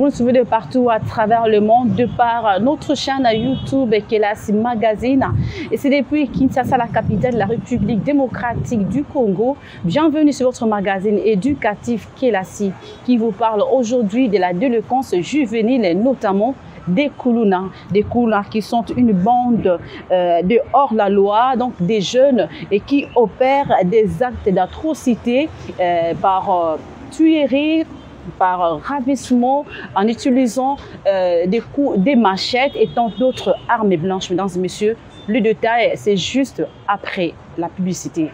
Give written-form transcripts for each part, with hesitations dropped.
Vous nous suivez de partout à travers le monde, de par notre chaîne YouTube Kelassi Magazine. Et c'est depuis Kinshasa, la capitale de la République démocratique du Congo. Bienvenue sur votre magazine éducatif Kelassi, qui vous parle aujourd'hui de la délinquance juvénile, notamment des Kuluna qui sont une bande de hors-la-loi, donc des jeunes et qui opèrent des actes d'atrocité par tuerie, par ravissement, en utilisant des coups, des machettes et tant d'autres armes blanches. Mesdames et messieurs, le détail, c'est juste après la publicité.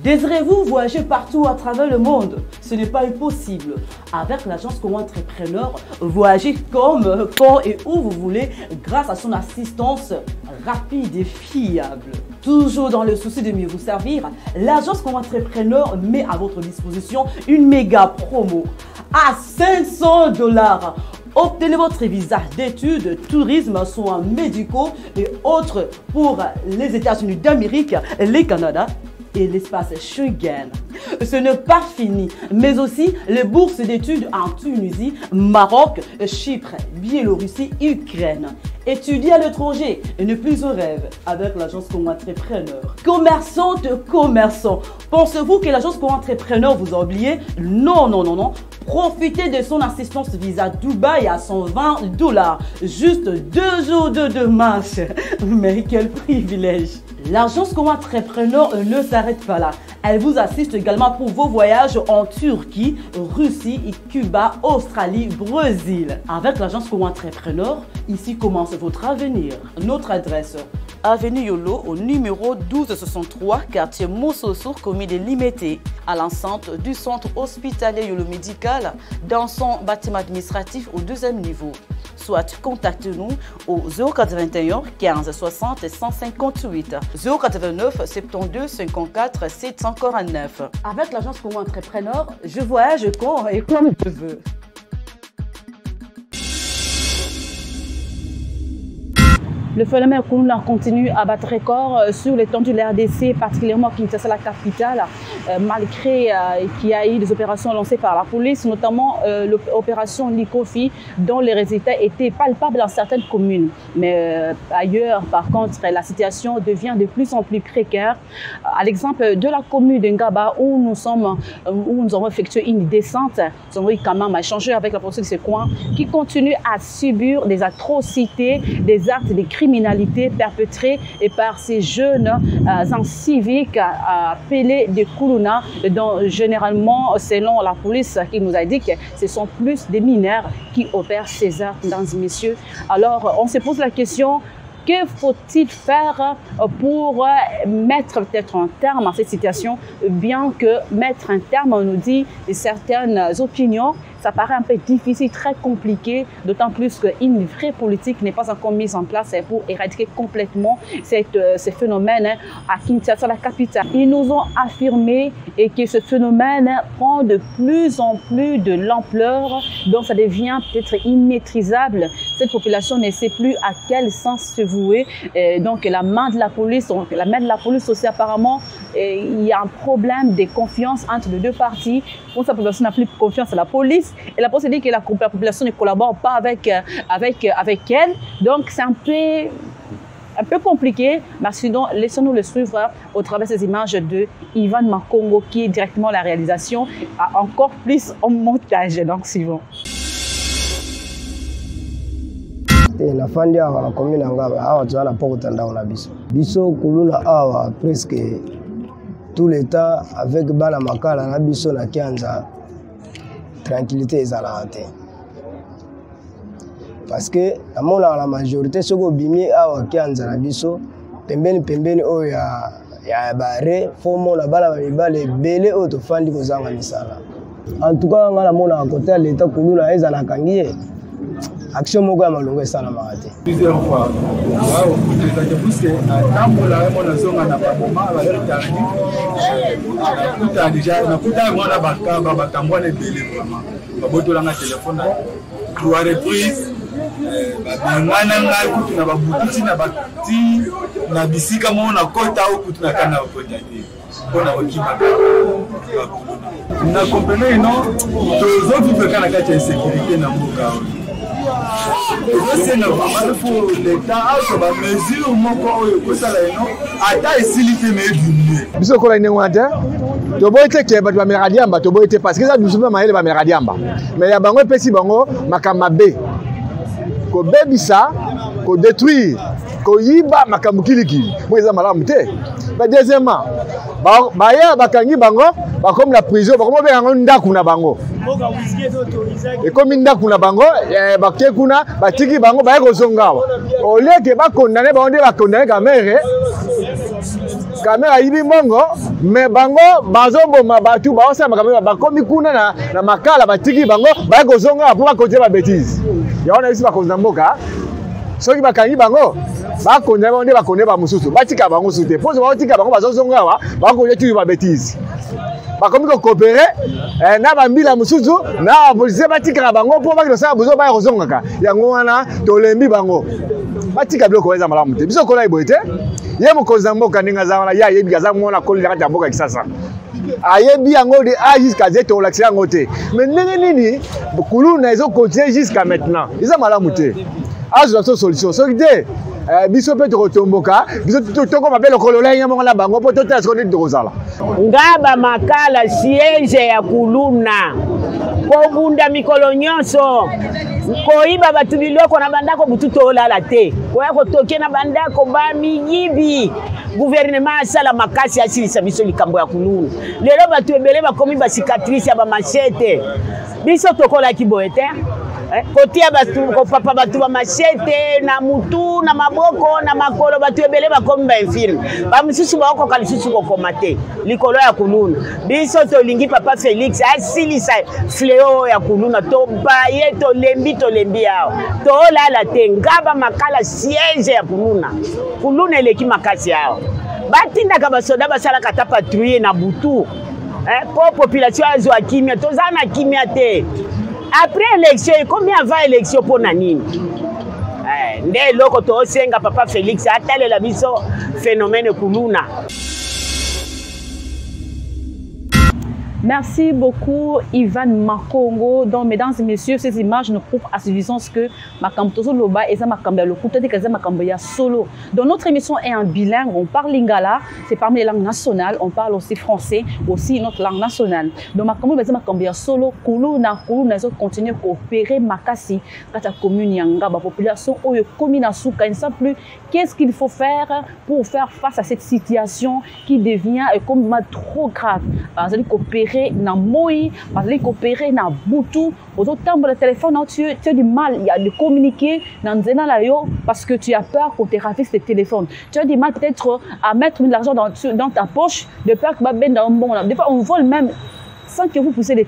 Désirez-vous voyager partout à travers le monde? Ce n'est pas impossible. Avec l'agence Congo Entrepreneur, voyagez comme, quand et où vous voulez grâce à son assistance rapide et fiable. Toujours dans le souci de mieux vous servir, l'agence Congo Entrepreneur met à votre disposition une méga promo à $500. Obtenez votre visa d'études, tourisme, soins médicaux et autres pour les États-Unis d'Amérique, le Canada et l'espace Schengen. Ce n'est pas fini, mais aussi les bourses d'études en Tunisie, Maroc, Chypre, Biélorussie, Ukraine. Étudier à l'étranger et ne plus au rêve avec l'agence Congo Entrepreneur. Commerçants, pensez-vous que l'agence Congo Entrepreneur vous a oublié? Non. Profitez de son assistance visa Dubaï à $120. Juste 2 jours de marche. Mais quel privilège! L'agence Congo Entrepreneur ne s'arrête pas là. Elle vous assiste également pour vos voyages en Turquie, Russie, Cuba, Australie, Brésil. Avec l'agence Congo Entrepreneur, ici commence votre avenir. Notre adresse: Avenue Yolo au numéro 1263, quartier Moussossou, commune de Limete, à l'enceinte du centre hospitalier Yolo Médical, dans son bâtiment administratif au 2e niveau. Soit contactez-nous au 081 15 60 158, 089 72 54 749. Avec l'agence Congo Entrepreneur, je voyage quand et comme je veux. Le phénomène Kuluna continue à battre record sur l'étendue de la RDC, particulièrement Kinshasa, la capitale, malgré qu'il y a eu des opérations lancées par la police, notamment l'opération Likofi, dont les résultats étaient palpables dans certaines communes. Mais ailleurs, par contre, la situation devient de plus en plus précaire. À l'exemple de la commune de Ngaba, où nous avons effectué une descente, nous avons quand même échangé avec la police de ce coin, qui continue à subir des atrocités, des actes de criminalité perpétrée par ces jeunes civiques appelés des Kuluna, dont généralement, selon la police qui nous a dit que ce sont plus des mineurs qui opèrent ces actes, mesdames et messieurs. Alors, on se pose la question: que faut-il faire pour mettre peut-être un terme à cette situation? Bien que mettre un terme, on nous dit certaines opinions, ça paraît un peu difficile, très compliqué, d'autant plus qu'une vraie politique n'est pas encore mise en place pour éradiquer complètement ce phénomène à Kinshasa, la capitale. Ils nous ont affirmé que ce phénomène prend de plus en plus de l'ampleur, donc ça devient peut-être immaîtrisable. Cette population ne sait plus à quel sens se vouer. Donc la main de la police aussi apparemment, il y a un problème de confiance entre les deux parties. Pour sa population n'a plus confiance à la police. Et la police dit que la population ne collabore pas avec elle. Donc c'est un peu compliqué, mais sinon laissons-nous le suivre au travers de ces images de Ivan Makongo, qui est directement la réalisation, encore plus en montage. Donc suivant. Na fandi awa na commune Ngaba awa tozana poko tanda na biso Kuluna awa presque tout le temps avec bana makala na biso na Kianza, tranquillité ezala te parce que la majorité soko bimi awa Kianza na biso pembeni oyo ya bare fo mona bala mibale belé oyo tofandi kozanga misala. En tout cas ngala mona à côté l'état Kuluna ezala kangiye action moko ya malongo esala marate plusieurs fois waaw peut-être que tambola mona zonga na baboma ba retard kuta déjà na kuta mona bakamba batambwa na belé vraiment babotola na téléphone 3 reprises babengana ngai kutu na babututi na bati na bisika mo na kota o kutu na kana okota te mpona kokimaka na comprendre non tozovivre kana kati ya insécurité na mboka oyo ezosenga vraiment pour l'état azo bamesure moko oyo ekosala eno ata esili te meedimie biso kola ndenge wana te toboyi te ke bato bamelaka diamba toboyi te parce que eza biso mpe mayele bamelaka diamba mais ya bango epesi bango makambo mabe kobebisa kodétruire koyiba makambo kilikili moko eza malamu te. Mais deuxièmement baya bakangi bango bakomi na prison bakomi obenga yango ndaku na bango ekomi ndaku na bango bake kuna batiki bango baye kozonga awa oleke bakondane bango nde bakondane kamere ayibi mbongo mais bango bazoboma batu baosala makambo bakomi kuna na makala batiki bango baye kozonga mpo bakontinue babétise yango na biso bakonzi na mboka soki bakangi bango bakondane bango nde bakondane bamosusu batika bango susu te mposo baotika bango bazozonga awa bakontinue toujours babétise bakomi kokopere na bambila mosusu na bapolisie batikaka bango mpo bakilosala bozo baya kozongaka yango wana tolembi bango batika biloko oyo eza malamu te biso kola eboye te ye mokonzi na mboka ndenge aza wana ye ayebi aza mwana kolila kati ya mboka kisasa ayebi yango de a jusqu'à z tolakisa yango te mais ndenge nini kuluna ezokontinue jusqu'à maintenant eza malamu te azwa biso solution soki te biso mpe tokotomboka biso tokoma mpe lokolo lenge moko na bango mpo totala siko nini tokozala ngaba makala siège ya kuluna kobunda mikolo nyonso koyiba batu biloko na bandako butu tolala te koya kotoke na bandako bamiyibi gouvernement asala makasi asilisa biso likambo ya kuluna lelo batu ebele bakomi basicatrice ya bamachete biso tokolaki boye te kotia kopapa batu bamachete na mutu na maboko na makolo batu ebele bakomi bainfirme bamosusu baokoka lisusu kokoma te likolo ya kuluna biso tolingi papa Félix asilisa fleo ya kuluna tobaye tolembi awa tolala te ngaba makala siège ya kuluna eleki makasi awa batindaka basoda basalaka ta patrouille na butu po population azwa kimia toza na kimia te. Après élection, combien avant élection pour Nanine? Ndé loko to senga papa Félix atale la biso phénomène kuluna. Merci beaucoup, Ivan Makongo. Donc, mesdames et messieurs, ces images nous prouvent à suffisance que Makamtozo Loba et Makambe le Kouta de Makambe solo. Dans notre émission est en bilingue, on parle lingala, c'est parmi les langues nationales, on parle aussi français, aussi notre langue nationale. Donc, Makambe Makambe solo, Kuluna, ils ont continué à coopérer Makasi, quand la commune Yanga, la population, commune Asuka, ils ne savent plus qu'est-ce qu'il faut faire pour faire face à cette situation qui devient comme trop grave. Ils ont coopéré na moi, parce que coopérer na butu, autant le téléphone, tu as du mal de communiquer parce que tu as peur qu'on te ravisse le téléphone. Tu as du mal peut-être à mettre de l'argent dans ta poche, de peur que ben dans bon. Des fois on vole même sans que vous puissiez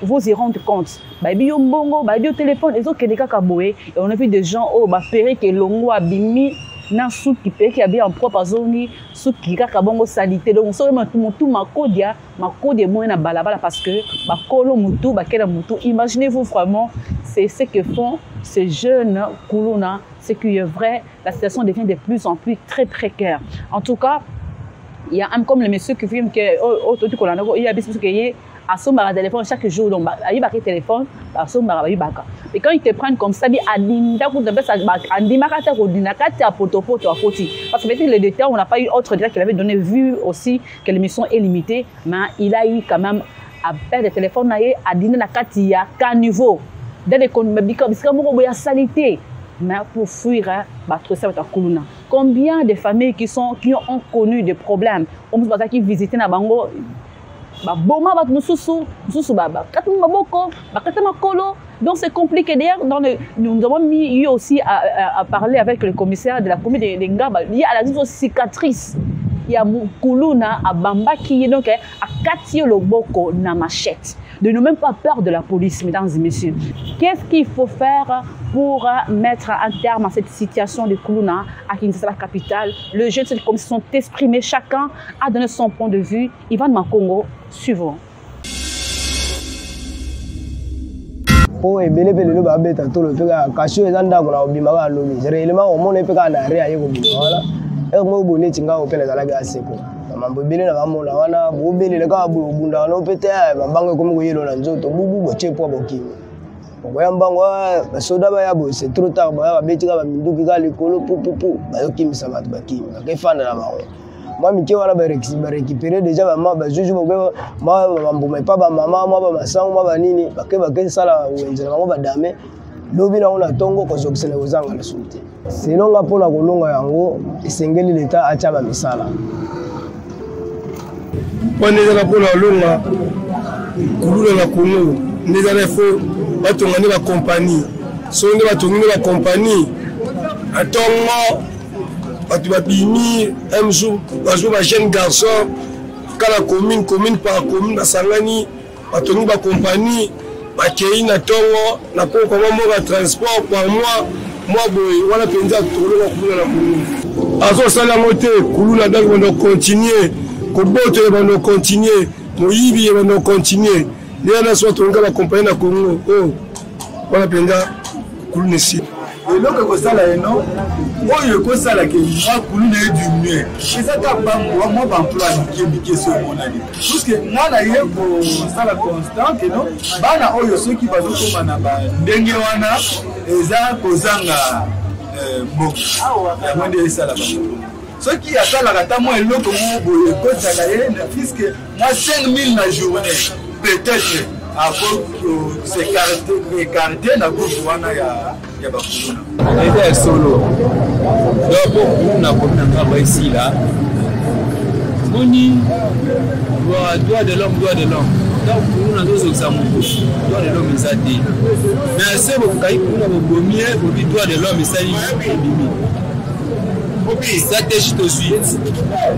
vous y rendre compte. Baby bongo, baby au téléphone, ils ont que des cacaboés et on a vu des gens au bapéré que longo abimi. Na souki qui peut qui a bien en propre zone souki kaka bongo salité donc so mutu makodia moins na balabala parce que bakolo mutu bakela mutu imaginez-vous vraiment c'est ce que font ces jeunes kuluna c'est que vrai la situation devient de plus en plus très précaire. En tout cas il y a un comme le monsieur qui filme que autour kolana il y a bis que à son téléphone chaque jour donc il va téléphone à son baka et quand ils te prennent comme ça dit adinda pour de ça andimaka ta ordinateur ta potopoto à côté parce que peut-être le détail on n'a pas eu autre détail qu'il avait donné vu aussi que l'émission est limitée mais il a eu quand même appel de téléphone na adina na kati ya caniveau dans les bika bisika moko boya salité mais pour fuir kuluna. Combien de familles qui ont connu des problèmes on nous qui visiter na bango boma bat mususu katuma maboko bakatama kolo donc c'est compliqué d'ailleurs nous avons eu aussi à parler avec le commissaire de la commune de Ngaba lié à la cicatrice il y a kuluna à bambaki donc à katio loboko na machette de ne même pas peur de la police mesdames et messieurs. Qu'est-ce qu'il faut faire pour mettre un terme à cette situation de kuluna à Kinshasa la capitale? Le jeune comme sont exprimés, chacun a donné son point de vue. Ivan Makongo, suivant. po ebele pe lelo ba beta to le pe ka kasho ezanda ko na obima ka lobi réellement o mona pe ka na rea ye ko bima wala e mo boni tinga o pe na zala ga seko mambo ebele na ba mona wana bo bele le ka bu bunda no pe te ba bango ko mo yelo na nzoto bubu bo chepo bo kimi ko yambango basoda ba yabo c'est trop tard ba beti ka ba minduki ka likolo pupupu ba yo kimi sa bat ba kimi ka fana na ba moi mike wana ba récupérer déjà ba juju bo moi mambo mais pas ba maman moi ba masango moi ba nini ba ke sala wenzela bango ba dame lobi na ona tongo ko zokisela kozanga la sulté sinon nga pona kolonga yango esengeli leta acha ba misala on est là pour la longa kulula na Congo ndeza na fo batonga ne ba compagnie so ne batonga ne ba compagnie atongo batu babimi un jour ba jeune garçon kala commune par commune na sangani batonga ba compagnie ba kei na tongo na ko ko mo transport par moi boy wana penza tolo kulula na Congo azo sala moté kulula donc on continuer ko boto on continuer moyibi on continuer les gens sont en train d'accompagner la Congo. Oh, on a plein de ici. Et donc, comme ça, là, non, moi, je pense que moi, pour nous, du mieux. Et ça, moi, j'emploie qui sur mon année. Parce que moi, là, il y a pour ça, la constante, non, bah, on a ceux qui vont comme un dengue, et ça, kozanga, bon, il y a moins de ça là-bas. Ceux qui attendent la gata, moi, ils l'ont comme un école, ça, puisque moi, 5000 la journée. Peut-être avant que c'est écarté dans le groupe ya bakuluna. Et solo. Donc on a comme ici là. Boni droit de l'homme. Donc on a deux examens. Droit de l'homme ça dit. Mais c'est bon kai kuna bomier pour droit de l'homme ça dit. Ça t'est de suite.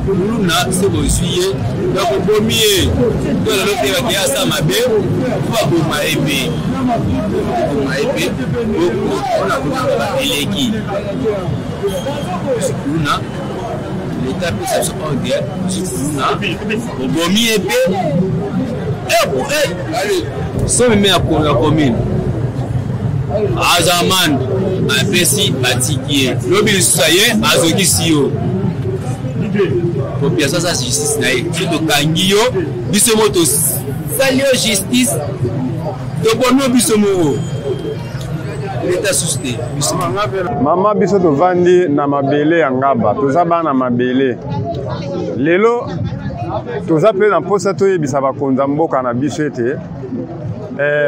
Nous c'est bon suyer. Donc bomier. Toi le fait que ça m'a bien. Pas pour ma épée. On a pour l'équipe. Nous l'état peut ça se prendre. Bomier épée. Allez. Ça me met à pour la commune. Azaman, Apesi, Batikié. L'objet ça y est, Azoki Sio. Pour bien ça, justice, c'est de Kangio, Bissomoto, Salio justice, de Bono Bissomo. L'État susté. Maman biso to vandi na mabele ya ngaba, toza bana mabele. Lelo toza pe na posa to yebisa bakonza mboka na biso ete.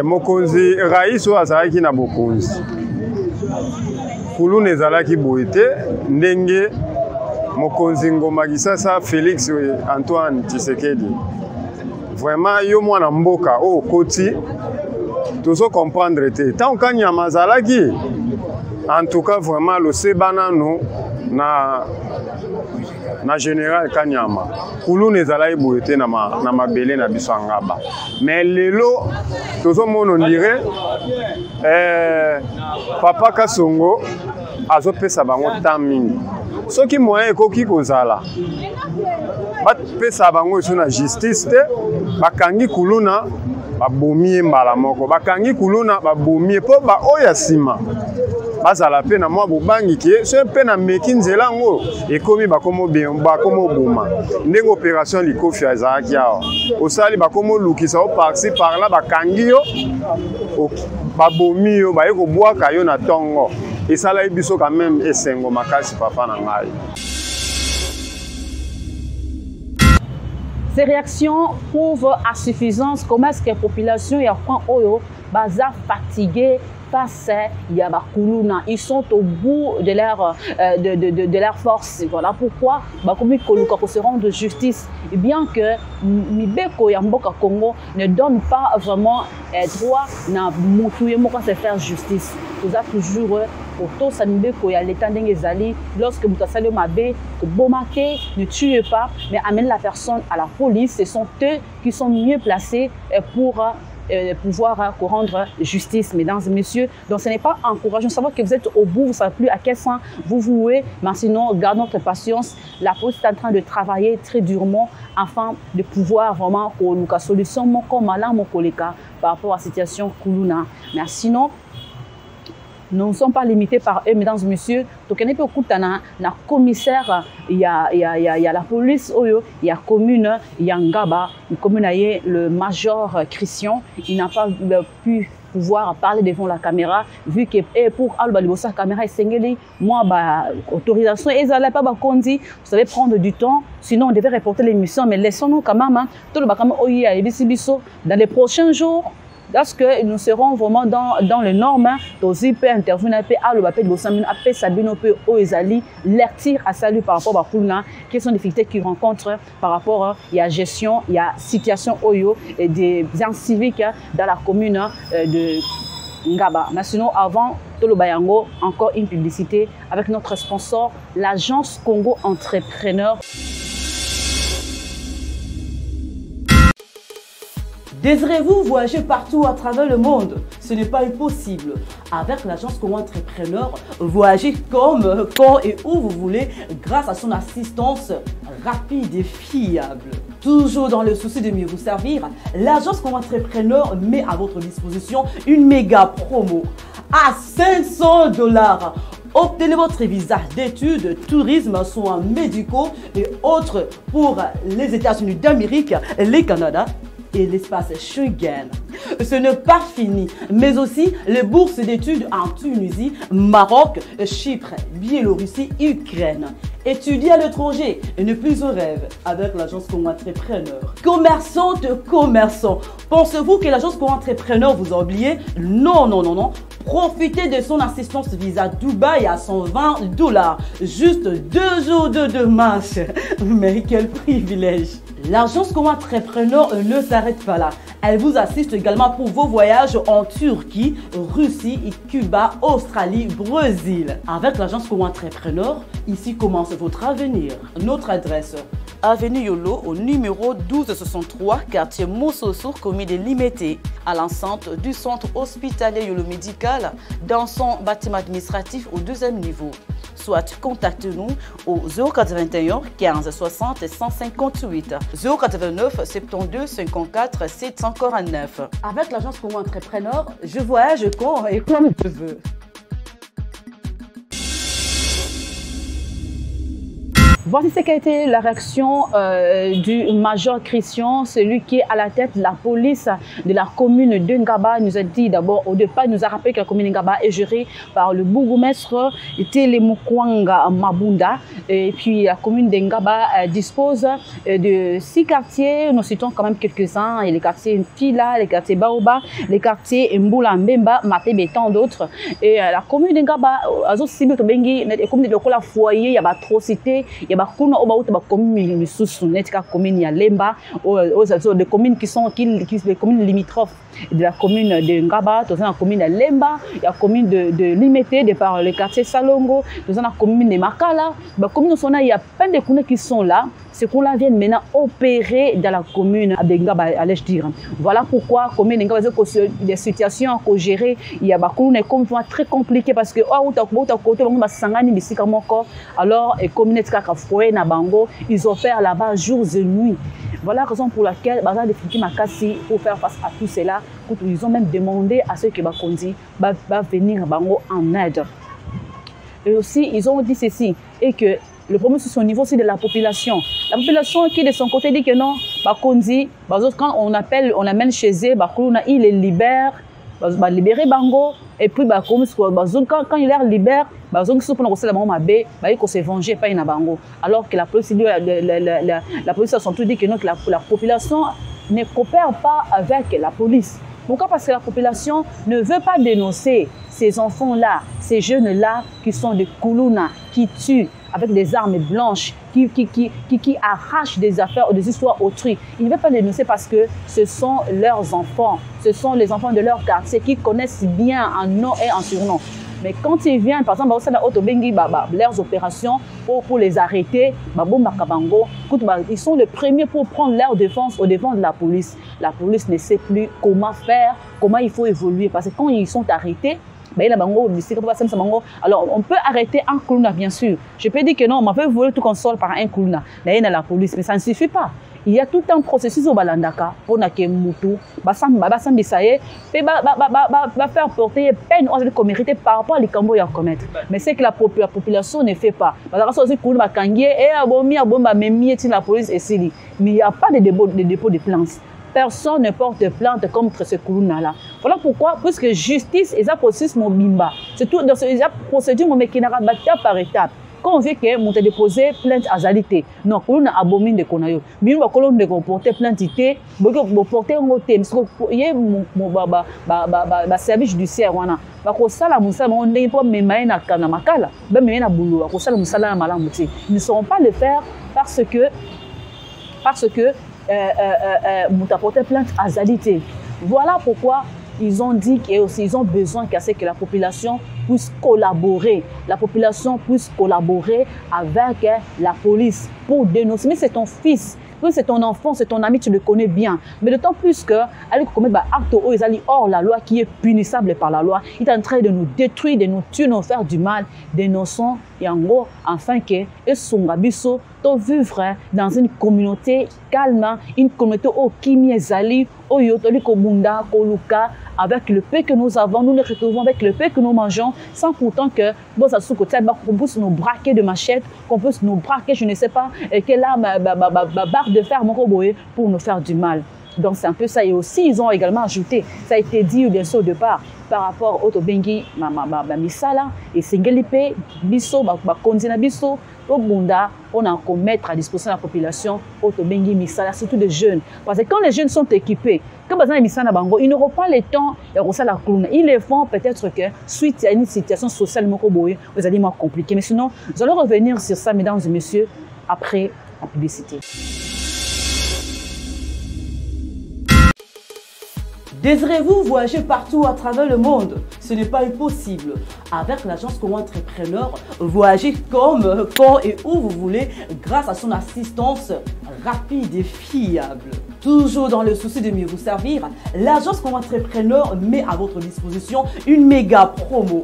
Mokonzi Raiso azalaki na bokonzi. Kuluna ezalaki boye te ndenge mokonzi Ngoma Kisasa Félix Antoine Tshisekedi. Vraiment yo mwana mboka o koti tozo comprendre te. Tant kanyama azalaki en tout cas vraiment le sebanano na général Kanyama. Kuluna ezalaki boye te na mabele na biso ngaba. Mais lelo tozo mono ndire Papa Kasongo azo pesa bango tamini. Soki moyen ekoki kozala. Ba pesa bango sur la justice te bakangi Kuluna babomie mbala moko. Bakangi Kuluna babomie po ba oya sima. Bazala pe na mwa bobangi ke so pe na meki nzela ngo ekomi bakomo boma ndenge opération likofi azaki awa osali bakomo lukisa o parci par là bakangi yo babomi yo baye ko bwaka yo na tongo esala biso quand même esengo makasi papa na ngai. Ces réactions prouvent à suffisance comment est-ce que la population ya point oyo baza fatigué face à Bakuluna. Ils sont au bout de leur force. Voilà pourquoi Bakoumi Koluka se rend de justice. Et bien que Mibeko Yamboka Congo ne donne pas vraiment droit à Moutouye Moka se faire justice. Vous avez toujours auto Sanibeko ya l'état d'Engezali lorsque vous avez Mabé, que Bomake ne tuez pas, mais amène la personne à la police. Ce sont eux qui sont mieux placés pour pouvoir rendre justice, mesdames et messieurs. Donc ce n'est pas encourageant. Nous savons que vous êtes au bout, vous ne savez plus à quel point vous vouez, mais sinon, gardons notre patience. La police est en train de travailler très durement afin de pouvoir vraiment qu'on nous solution comme malin mon collègue par rapport à la situation Kuluna. Mais sinon, nous ne sommes pas limités par eux, mesdames et messieurs. Donc, il y a commissaire, il y a la police, il y a commune, il y a Ngaba, une commune, le major Christian. Il n'a pas pu pouvoir parler devant la caméra, vu que pour Alba la caméra est singulière, moi, autorisation, et ça pas condi, vous savez prendre du temps, sinon on devait reporter l'émission, mais laissons-nous quand même, tout le dans les prochains jours. Lorsque nous serons vraiment dans les normes, aussi peut intervenir à l'air à salut par rapport à Kuluna, quelles sont les difficultés qu'ils rencontrent par rapport à la gestion, il y a situation Oyo et des biens civiques dans la commune de Ngaba. Mais sinon, avant Tolo Bayango, encore une publicité avec notre sponsor, l'agence Congo Entrepreneur. Désirez-vous voyager partout à travers le monde? Ce n'est pas impossible. Avec l'agence Congo Entrepreneur, voyagez comme, quand et où vous voulez grâce à son assistance rapide et fiable. Toujours dans le souci de mieux vous servir, l'agence Congo Entrepreneur met à votre disposition une méga promo à $500. Obtenez votre visa d'études, tourisme, soins médicaux et autres pour les États-Unis d'Amérique, le Canada et l'espace Schengen. Ce n'est pas fini, mais aussi les bourses d'études en Tunisie, Maroc, Chypre, Biélorussie, Ukraine. Étudier à l'étranger et ne plus au rêve avec l'agence Congo Entrepreneur. Commerçants, pensez-vous que l'agence Congo Entrepreneur vous a oublié? Non, non, non, non. Profitez de son assistance visa Dubaï à $120. Juste 2 jours de marche. Mais quel privilège! L'agence Congo Entrepreneur ne s'arrête pas là. Elle vous assiste également pour vos voyages en Turquie, Russie, Cuba, Australie, Brésil. Avec l'agence Congo Entrepreneur, ici commence votre avenir. Notre adresse: Avenue Yolo au numéro 1263, quartier Moussossou, commune de Limete, à l'enceinte du centre hospitalier Yolo Médical, dans son bâtiment administratif au 2e niveau. Soit contactez-nous au 081 15 60 158, 089 72 54 749. Avec l'agence Congo Entrepreneur, je voyage quand et comme je veux. Voici ce qu'a été la réaction du major Christian, celui qui est à la tête de la police de la commune de Ngaba. Il nous a dit d'abord, au départ, il nous a rappelé que la commune de Ngaba est gérée par le bourgmestre Telemukwanga Mabunda. Et puis la commune de Ngaba dispose de 6 quartiers. Nous citons quand même quelques-uns. Il y a les quartiers Fila, les quartiers Baoba, les quartiers Mbula, Mbemba, Matebe et tant d'autres. Et la commune de Ngaba, la commune de Lokola Foyer, il y a atrocité. Il y a des communes des communes qui sont les communes limitrophes de la commune de Ngaba, dans la commune de Lemba, il y a la commune de Limete, de par le quartier Salongo, dans la commune de Makala. Il y a plein de communes qui sont là. Ces communes viennent maintenant opérer dans la commune de Ngaba, allais-je dire. Voilà pourquoi la commune de Ngaba, des situations à gérer, il y a des communes très compliquées parce que alors les communes ils opèrent là-bas jours et nuits. Voilà la raison pour laquelle pour faire face à tout cela, ils ont même demandé à ceux qui va venir en aide. Et aussi, ils ont dit ceci, et que le problème c'est au niveau aussi de la population. La population qui de son côté dit que non, quand on amène chez eux, il les libère, libérer Bango, et puis quand il les libère, il faut se venger pas na Bango. Alors que la police a surtout dit que non, que la population ne coopère pas avec la police. Pourquoi? Parce que la population ne veut pas dénoncer ces enfants-là, ces jeunes-là qui sont des Kuluna, qui tuent avec des armes blanches, qui arrachent des affaires ou des histoires autrui. Ils ne veulent pas dénoncer parce que ce sont leurs enfants, ce sont les enfants de leur quartier qui connaissent bien en nom et en surnom. Mais quand ils viennent, par exemple, leurs opérations pour les arrêter, ils sont les premiers pour prendre leur défense au devant de la police. La police ne sait plus comment faire, comment il faut évoluer. Parce que quand ils sont arrêtés, alors on peut arrêter un Kuluna, bien sûr. Je peux dire que non, on m'a fait voler tout console par un Kuluna. La police, mais ça ne suffit pas. Il y a tout un processus au Balandaka pour que Moutou, faire porter peine aux communautés par rapport à les cambos à commettre. Mais c'est que la population ne fait pas. Mais il n'y a pas de dépôt de plainte. Personne ne porte plainte contre ce Kuluna-là. Voilà pourquoi, puisque justice et ça processus mon bimba. C'est tout dans cette procédure qui n'a pas par étape. Quand on veut que mon déposer plainte à Zalité, non, Kuluna abomine de Konayo. Mais nous allons porter plainte ité, nous porter un côté, parce que il y a mon service judiciaire wana. Ba ko sala musala on n'est pas même na kana makala, ba même na boulot, ko sala musala malamuti. Ils ne sauront pas le faire parce que nous apporter plainte à Zalité. Voilà pourquoi ils ont dit qu'ils ont besoin que la population puisse collaborer. La population puisse collaborer avec la police pour dénoncer. Mais c'est ton fils, c'est ton enfant, c'est ton ami, tu le connais bien. Mais d'autant plus que elle commet un acte hors la loi qui est punissable par la loi. Il est en train de nous détruire, de nous tuer, de nous faire du mal. Dénonçons et en gros, afin que son abisso de vivre dans une communauté calme, une communauté qui est allée, avec le paix que nous avons, nous nous retrouvons avec le paix que nous mangeons, sans pourtant que qu'on puisse nous braquer de machettes, qu'on puisse nous braquer, je ne sais pas, quelle barre de fer pour nous faire du mal. Donc c'est un peu ça. Et aussi, ils ont également ajouté, ça a été dit bien sûr au départ, par rapport au Tobengi, Misala, et Singelipe, Bisso, Konzina Bisso, au Bunda, on a qu'on mettre à disposition de la population, au Tobengi, Misala, surtout des jeunes. Parce que quand les jeunes sont équipés, quand ils n'auront pas le temps de refaire la colonne. Ils le font peut-être que suite à une situation sociale, vous allez moins compliquée. Mais sinon, nous allons revenir sur ça, mesdames et messieurs, après la publicité. Désirez-vous voyager partout à travers le monde? Ce n'est pas impossible. Avec l'agence Congo Entrepreneur, voyagez comme, quand et où vous voulez grâce à son assistance rapide et fiable. Toujours dans le souci de mieux vous servir, l'agence Congo Entrepreneur met à votre disposition une méga promo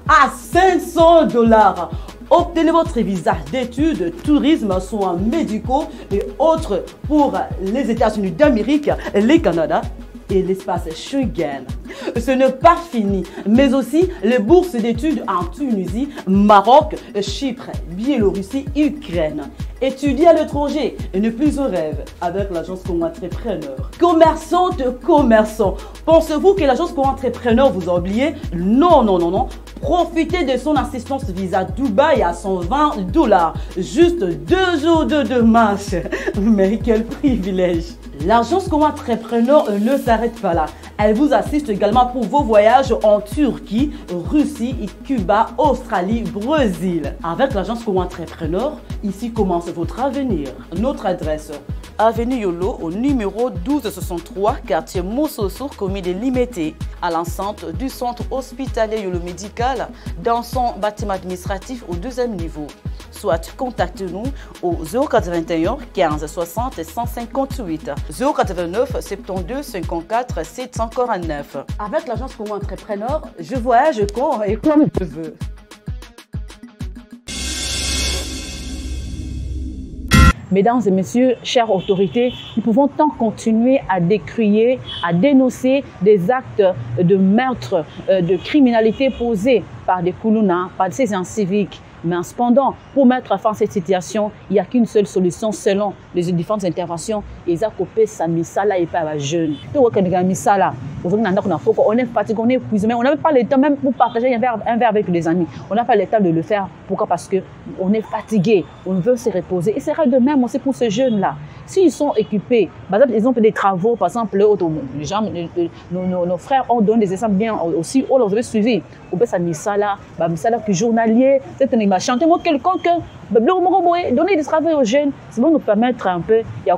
à $500. Obtenez votre visa d'études, tourisme, soins médicaux et autres pour les États-Unis d'Amérique, le Canada et l'espace Schengen. Ce n'est pas fini, mais aussi les bourses d'études en Tunisie, Maroc, Chypre, Biélorussie, Ukraine. Étudier à l'étranger et ne plus au rêve avec l'agence Congo Entrepreneur. Commerçants, pensez-vous que l'agence Congo Entrepreneur vous a oublié? Non, non, non, non. Profitez de son assistance visa Dubaï à $120. Juste 2 jours de marche. Mais quel privilège! L'agence Congo Entrepreneur ne s'arrête pas là. Elle vous assiste également pour vos voyages en Turquie, Russie, Cuba, Australie, Brésil. Avec l'agence Congo Entrepreneur, ici commence votre avenir. Notre adresse: Avenue Yolo au numéro 1263, quartier Moussossou, commune de Limete, à l'enceinte du centre hospitalier Yolo Médical, dans son bâtiment administratif au 2e niveau. Soit contactez-nous au 081 15 60 158, 089 72 54 749. Avec l'agence Congo Entrepreneur, je voyage quand et comme je veux. Mesdames et messieurs, chères autorités, nous pouvons tant continuer à décrier, à dénoncer des actes de meurtre, de criminalité posés par des Kuluna, par ces gens civiques. Mais cependant, pour mettre fin à cette situation, il n'y a qu'une seule solution selon les différentes interventions. Ils ont coupé sa misala et pas la jeune. On est fatigué, on est épuisé, mais on n'a même pas le temps même pour partager un verre avec les amis. On n'a pas le temps de le faire. Pourquoi? Parce qu'on est fatigué, on veut se reposer. Et c'est de même aussi pour ces jeunes-là. S'ils sont équipés, par exemple, ils ont fait des travaux, par exemple, nos frères ont donné des exemples bien aussi, on les avait suivis. On peut sa misala qui journalier, c'est un chanter moi quelconque, donner des travaux aux jeunes, ça va nous permettre un peu, il y a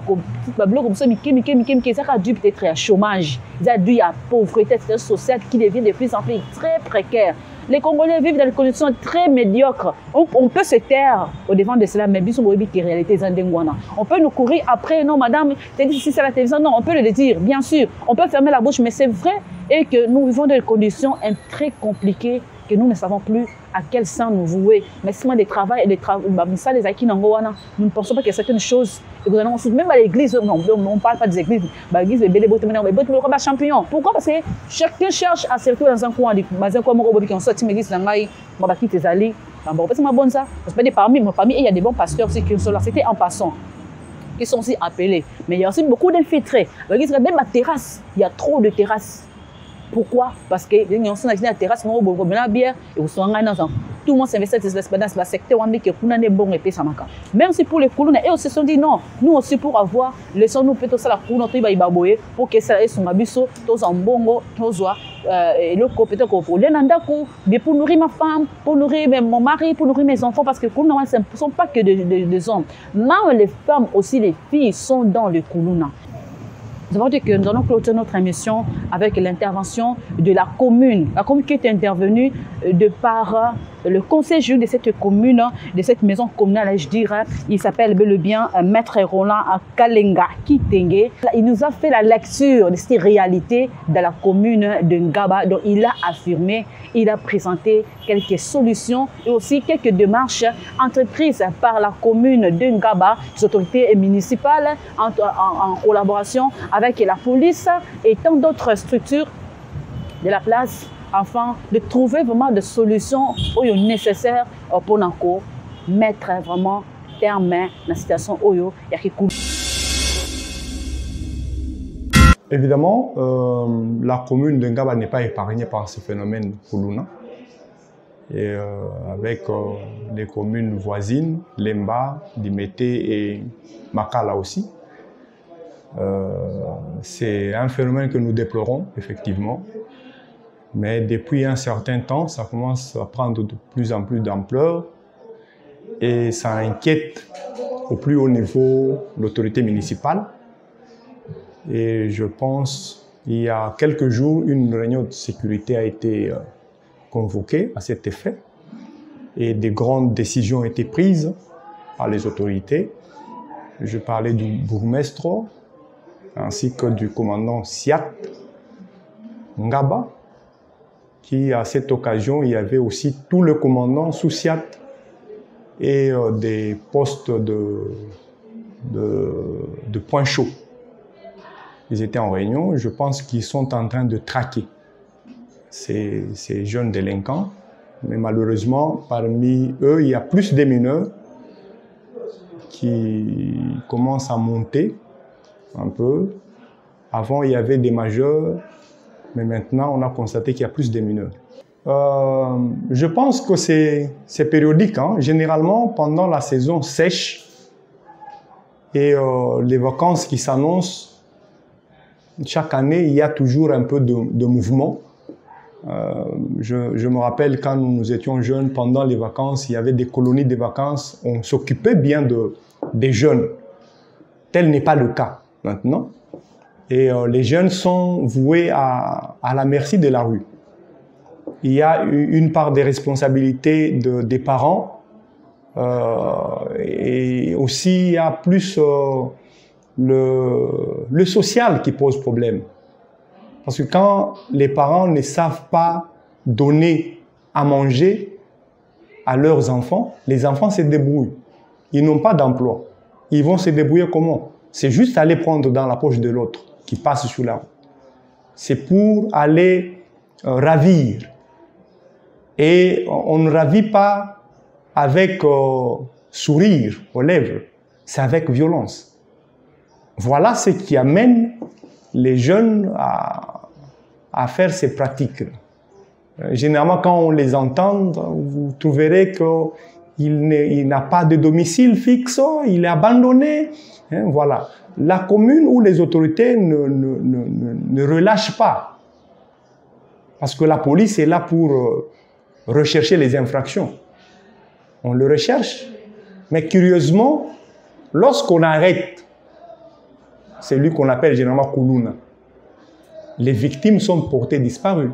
ça a dû peut-être à chômage, il y a dû à pauvreté sociale qui devient de plus en plus très précaire. Les Congolais vivent dans des conditions très médiocres. On peut se taire au devant de cela, mais réalité on peut nous courir après. Non, madame, si c'est la télévision, non, on peut le dire, bien sûr. On peut fermer la bouche, mais c'est vrai et que nous vivons dans des conditions très compliquées que nous ne savons plus à quel sang nous vouer. Mais c'est des travail et des nous ne pensons pas que certaines choses, même à l'église, non, on ne parle pas des églises, l'église est belle, champion. Pourquoi? Parce que chacun cherche à se retrouver dans un coin, qui ont sorti l'église, parmi il y a des bons pasteurs aussi qui sont là, c'était en passant, qui sont aussi appelés. Mais il y a aussi beaucoup d'infiltrés. Même à terrasse, il y a trop de terrasses. Pourquoi? Parce que les gens sont dans la terrasse, ils ont la bière et ils sont tout le monde s'investit dans le secteur où on est bon et puis ça manque. Même si pour les Koulouna, et aussi se sont dit non, nous aussi pour avoir, laissons-nous peut-être ça la Koulouna, pour que ça ait son abisso, tous en bongo, tous et le peut-être pour l'enandako, mais pour nourrir ma femme, pour nourrir mon mari, pour nourrir mes enfants, parce que Koulouna, ce ne sont pas que des hommes. Même les femmes aussi, les filles sont dans le Koulouna. Nous avons dit que nous allons clôturer notre émission avec l'intervention de la commune qui est intervenue de par le conseil juridique de cette commune, de cette maison communale, je dirais. Il s'appelle bel et bien Maître Roland Kalenga Kitenge. Il nous a fait la lecture de cette réalité de la commune de Ngaba, dont il a affirmé, il a présenté quelques solutions et aussi quelques démarches entreprises par la commune de Ngaba, les autorités municipales en collaboration avec la police et tant d'autres structures de la place, afin de trouver vraiment des solutions nécessaires pour mettre vraiment terme à la situation. Évidemment, la commune de Ngaba n'est pas épargnée par ce phénomène Koulouna. Et avec les communes voisines, Lemba, Dimété et Makala aussi. C'est un phénomène que nous déplorons, effectivement. Mais depuis un certain temps, ça commence à prendre de plus en plus d'ampleur et ça inquiète au plus haut niveau l'autorité municipale. Et je pense qu'il y a quelques jours, une réunion de sécurité a été convoquée à cet effet et des grandes décisions ont été prises par les autorités. Je parlais du bourgmestre ainsi que du commandant Siat Ngaba, qui à cette occasion, il y avait aussi tout le commandant sous Siat et des postes de points chauds. Ils étaient en réunion, je pense qu'ils sont en train de traquer ces jeunes délinquants, mais malheureusement, parmi eux, il y a plus de mineurs qui commencent à monter un peu. Avant, il y avait des majeurs, mais maintenant, on a constaté qu'il y a plus de mineurs. Je pense que c'est périodique. Hein. Généralement, pendant la saison sèche et les vacances qui s'annoncent, chaque année, il y a toujours un peu de mouvement. Je me rappelle quand nous étions jeunes, pendant les vacances, il y avait des colonies de vacances. On s'occupait bien des jeunes. Tel n'est pas le cas maintenant. Et les jeunes sont voués à la merci de la rue. Il y a une part des responsabilités des parents et aussi il y a plus le social qui pose problème. Parce que quand les parents ne savent pas donner à manger à leurs enfants, les enfants se débrouillent. Ils n'ont pas d'emploi. Ils vont se débrouiller comment? C'est juste aller prendre dans la poche de l'autre qui passe sur la route. C'est pour aller ravir. Et on ne ravit pas avec sourire aux lèvres, c'est avec violence. Voilà ce qui amène les jeunes à faire ces pratiques. Généralement, quand on les entend, vous trouverez qu'il n'a pas de domicile fixe, il est abandonné. Hein, voilà. La commune ou les autorités ne relâchent pas. Parce que la police est là pour rechercher les infractions. On le recherche. Mais curieusement, lorsqu'on arrête celui qu'on appelle généralement Koulouna, les victimes sont portées disparues.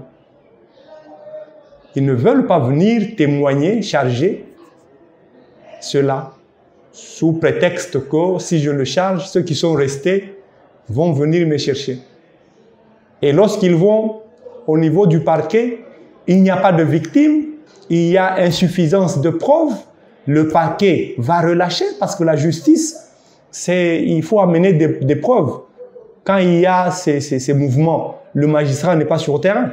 Ils ne veulent pas venir témoigner, charger cela, sous prétexte que si je le charge, ceux qui sont restés vont venir me chercher. Et lorsqu'ils vont au niveau du parquet, il n'y a pas de victime, il y a insuffisance de preuves, le parquet va relâcher parce que la justice, il faut amener des preuves. Quand il y a ces mouvements, le magistrat n'est pas sur le terrain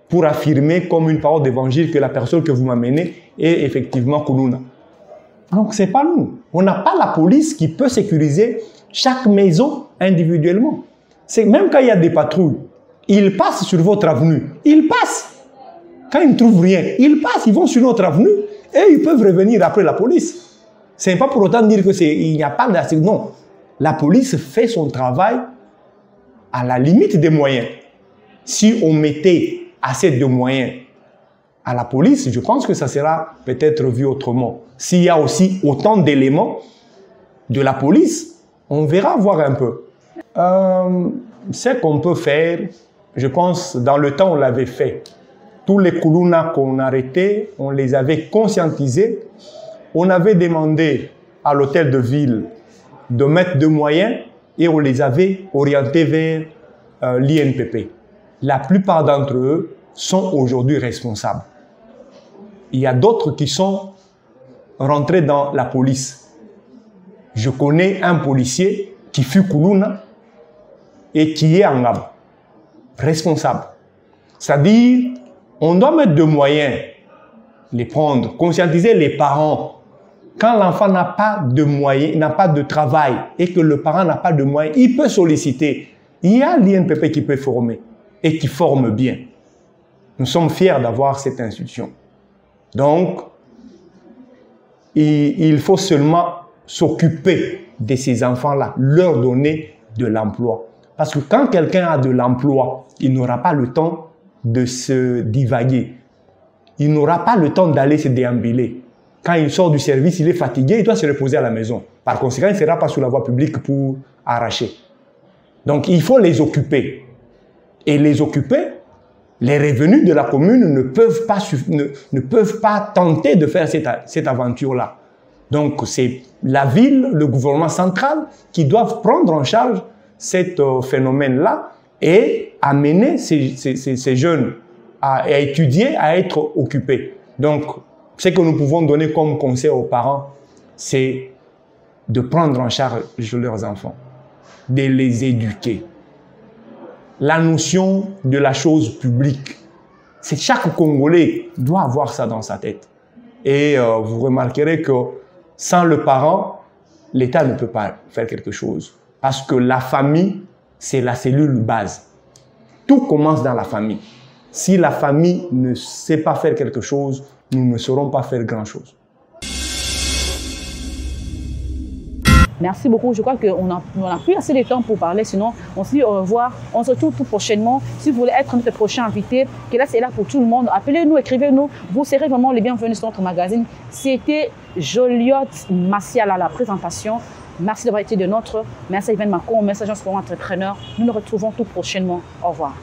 pour affirmer comme une parole d'évangile que la personne que vous m'amenez est effectivement Koulouna. Donc ce n'est pas nous. On n'a pas la police qui peut sécuriser chaque maison individuellement. Même quand il y a des patrouilles, ils passent sur votre avenue. Ils passent. Quand ils ne trouvent rien, ils passent, ils vont sur notre avenue et ils peuvent revenir après la police. Ce n'est pas pour autant dire qu'il n'y a pas de... Non. La police fait son travail à la limite des moyens. Si on mettait assez de moyens à la police, je pense que ça sera peut-être vu autrement. S'il y a aussi autant d'éléments de la police, on verra voir un peu. Ce qu'on peut faire, je pense, dans le temps, on l'avait fait. Tous les Koulouna qu'on arrêtait, on les avait conscientisés. On avait demandé à l'hôtel de ville de mettre des moyens et on les avait orientés vers l'INPP. La plupart d'entre eux sont aujourd'hui responsables. Il y a d'autres qui sont rentrés dans la police. Je connais un policier qui fut Koulouna et qui est Angab, responsable. C'est-à-dire, on doit mettre des moyens, les prendre, conscientiser les parents. Quand l'enfant n'a pas de moyens, n'a pas de travail et que le parent n'a pas de moyens, il peut solliciter. Il y a l'INPP qui peut former et qui forme bien. Nous sommes fiers d'avoir cette institution. Donc, il faut seulement s'occuper de ces enfants-là, leur donner de l'emploi. Parce que quand quelqu'un a de l'emploi, il n'aura pas le temps de se divaguer. Il n'aura pas le temps d'aller se déambuler. Quand il sort du service, il est fatigué, il doit se reposer à la maison. Par conséquent, il ne sera pas sur la voie publique pour arracher. Donc, il faut les occuper. Et les occuper, les revenus de la commune ne peuvent pas tenter de faire cette aventure-là. Donc, c'est la ville, le gouvernement central qui doivent prendre en charge ce phénomène-là et amener ces jeunes à étudier, à être occupés. Donc, ce que nous pouvons donner comme conseil aux parents, c'est de prendre en charge leurs enfants, de les éduquer. La notion de la chose publique, c'est chaque Congolais doit avoir ça dans sa tête. Et vous remarquerez que sans le parent, l'État ne peut pas faire quelque chose. Parce que la famille, c'est la cellule base. Tout commence dans la famille. Si la famille ne sait pas faire quelque chose, nous ne saurons pas faire grand-chose. Merci beaucoup. Je crois qu'on n'a plus assez de temps pour parler, sinon on se dit au revoir. On se retrouve tout prochainement. Si vous voulez être notre prochain invité, Kelas est là pour tout le monde. Appelez-nous, écrivez-nous. Vous serez vraiment les bienvenus sur notre magazine. C'était Joliot Macial à la présentation. Merci d'avoir été de notre. Merci à Yvan Macon, message pour entrepreneur. Nous nous retrouvons tout prochainement. Au revoir.